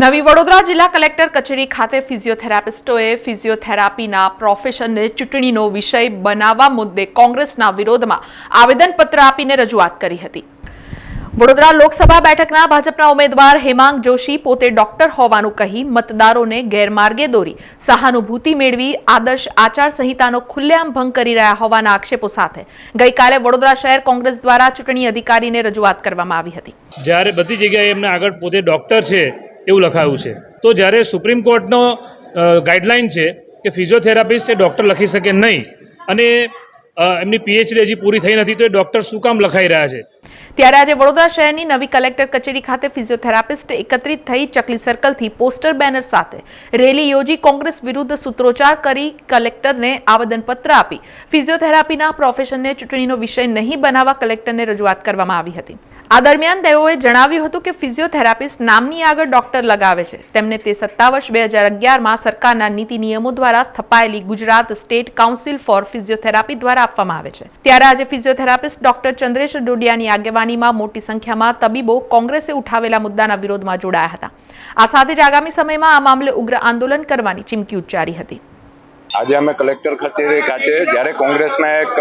નવી વડોદરા જિલ્લા કલેક્ટર કચેરી ખાતે ફિઝિયોથેરાપિસ્ટોએ ફિઝિયોથેરાપીના પ્રોફેશનને ચૂંટણીનો વિષય બનાવવા મુદ્દે કોંગ્રેસના વિરોધમાં આવેદનપત્ર આપીને રજૂઆત કરી હતી। વડોદરા લોકસભા બેઠકના ભાજપના ઉમેદવાર હેમાંગ જોશી પોતે ડોક્ટર હોવાનું કહી મતદારોને ગેરમાર્ગે દોરી સહાનુભૂતિ મેળવી આદર્શ આચાર સંહિતાનો ખુલ્લેઆમ ભંગ કરી રહ્યા હોવાના આક્ષેપો સાથે ગઈકાલે વડોદરા શહેર કોંગ્રેસ દ્વારા ચૂંટણી અધિકારીને રજૂઆત કરવામાં આવી હતી। જ્યારે બધી જગ્યાએ એમને આગળ પોતે ડોક્ટર છે એવું લખાયું છે, તો જ્યારે સુપ્રીમ કોર્ટનો ગાઈડલાઇન છે કે ફિઝિયોથેરાપિસ્ટ એ ડૉક્ટર લખી શકે નહીં અને એમની પીએચડી હજી પૂરી થઈ નથી, તો એ ડૉક્ટર શું કામ લખાઈ રહ્યા છે? ત્યારે આજે વડોદરા શહેરની નવી કલેક્ટર કચેરી ખાતે ફિઝિયોથેરાપિસ્ટ એકત્રિત થઈ ચકલી સર્કલથી પોસ્ટર બેનર સાથે રેલી યોજી કોંગ્રેસ વિરુદ્ધ સૂત્રોચ્ચાર કરી કલેક્ટરને આવેદનપત્ર આપી ફિઝિયોથેરાપીના પ્રોફેશનને ચૂંટણીનો વિષય નહીં બનાવવા કલેક્ટરને રજૂઆત કરવામાં આવી હતી। આ દરમિયાન તેઓએ જણાવ્યું હતું કે ફિઝિયોથેરાપિસ્ટ નામની આગળ ડોક્ટર લગાવે છે, તેમને તે સત્તા વર્ષ 2011માં સરકારના નીતિ નિયમો દ્વારા સ્થપાયેલી Gujarat state council for physiotherapy દ્વારા આપવામાં આવે છે। ત્યારે આજે ફિઝિયોથેરાપિસ્ટ ડોક્ટર ચંદ્રેશ ડોડિયાની આગેવાનીમાં મોટી સંખ્યામાં તબીબો કોંગ્રેસે ઉઠાવેલા મુદ્દાના વિરોધમાં જોડાયા હતા। આ સાથે જ આગામી સમયમાં આ મામલે ઉગ્ર આંદોલન કરવાની ચીમકી ઉચ્ચારી હતી। આજે અમે કલેક્ટર કચેરી ખાતે જ્યારે કોંગ્રેસના એક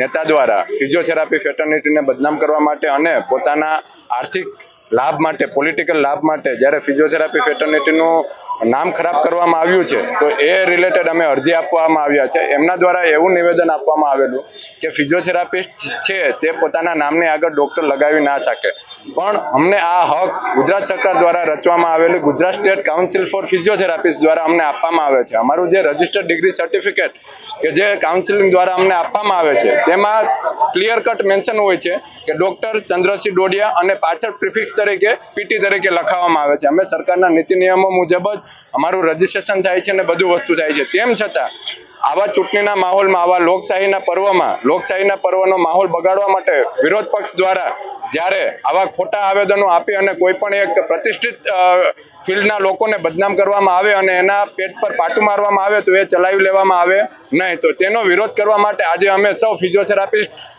નેતા દ્વારા ફિઝિયોથેરાપી ફેટર્નિટીને બદનામ કરવા માટે અને પોતાના આર્થિક લાભ માટે, પોલિટિકલ લાભ માટે જ્યારે ફિઝિયોથેરાપી ફેટર્નિટીનું નામ ખરાબ કરવામાં આવ્યું છે, તો એ રિલેટેડ અમે અરજી આપવામાં આવ્યા છે। એમના દ્વારા એવું નિવેદન આપવામાં આવેલું કે ફિઝિયોથેરાપિસ્ટ છે તે પોતાના નામની આગળ ડૉક્ટર લગાવી ના શકે, પણ અમને આ હક ગુજરાત સરકાર દ્વારા રચવામાં આવેલું Gujarat state council four physiotherapist દ્વારા અમને આપવામાં આવે છે। અમારું જે રજિસ્ટર્ડ ડિગ્રી સર્ટિફિકેટ કે જે કાઉન્સિલિંગ દ્વારા અમને આપવામાં આવે છે, તેમાં ક્લિયર કટ મેન્શન હોય છે કે ડૉક્ટર ચંદ્રસિંહ ડોડિયા અને પાછળ પ્રિફિક્સ તરીકે પીટી તરીકે લખાવવામાં આવે છે। અમે સરકારના નીતિ નિયમો મુજબ જ અમારું રજિસ્ટ્રેશન થાય છે અને બધું વસ્તુ થાય છે, તેમ છતાં આવા ચૂંટણીના માહોલમાં, આવા લોકશાહીના પર્વનો માહોલ બગાડવા માટે વિરોધ પક્ષ દ્વારા જ્યારે આવા ખોટા આવેદનો આપી અને કોઈ પણ એક પ્રતિષ્ઠિત ફિલ્ડના લોકોને બદનામ કરવામાં આવે અને એના પેટ પર પાટું મારવામાં આવે તો એ ચલાવી લેવામાં આવે નહીં। તો તેનો વિરોધ કરવા માટે આજે અમે સૌ ફિઝિયોથેરાપિસ્ટ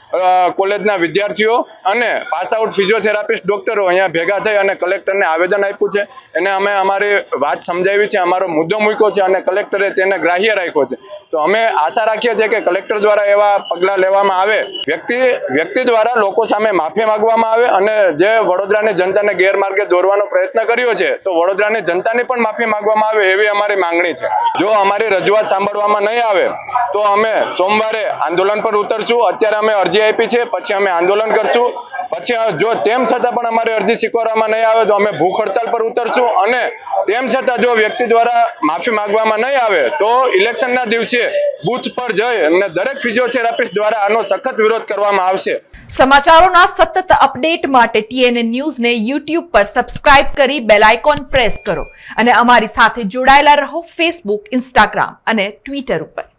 કોલેજના વિદ્યાર્થીઓ અને પાસ આઉટ ફિઝિયોથેરાપિસ્ટ ડોક્ટરો અહીંયા ભેગા થઈ અને કલેક્ટરને આવેદન આપ્યું છે। એને અમે અમારી વાત સમજાવી છે, અમારો મુદ્દો મૂક્યો છે અને કલેક્ટરે તેને ગ્રાહ્ય રાખ્યો છે। તો અમે આશા રાખીએ છીએ કે કલેક્ટર દ્વારા એવા પગલાં લેવામાં આવે, વ્યક્તિ દ્વારા લોકો સામે માફી માંગવામાં આવે અને જે વડોદરાની જનતાને ગેરમાર્ગે દોરવાનો પ્રયત્ન કર્યો છે, તો વડોદરાની જનતાની પણ માફી માંગવામાં આવે એવી અમારી માંગણી છે। જો અમારી રજૂઆત સાંભળવામાં નહીં આવે તો અમે સોમવારે આંદોલન પર ઉતરશું। અત્યારે અમે અરજી આપી છે, પછી અમે આંદોલન કરશું, પછી જો તેમ છતાં પણ અમારી અરજી સ્વીકારવામાં નહીં આવે તો અમે ભૂખ હડતાલ પર ઉતરશું અને તેમ છતાં જો વ્યક્તિ દ્વારા માફી માંગવામાં નહીં આવે તો ઇલેક્શનના દિવસે બૂથ પર જઈ અને દરેક ફિઝિયોથેરાપિસ્ટ દ્વારા આનો સખત વિરોધ કરવામાં આવશે। સમાચારોના સતત અપડેટ માટે TNN ન્યૂઝને YouTube પર સબસ્ક્રાઇબ કરી બેલ આઇકોન પ્રેસ કરો અને અમારી સાથે જોડાયેલા રહો ફેસબુક, ઇન્સ્ટાગ્રામ અને ટ્વિટર ઉપર।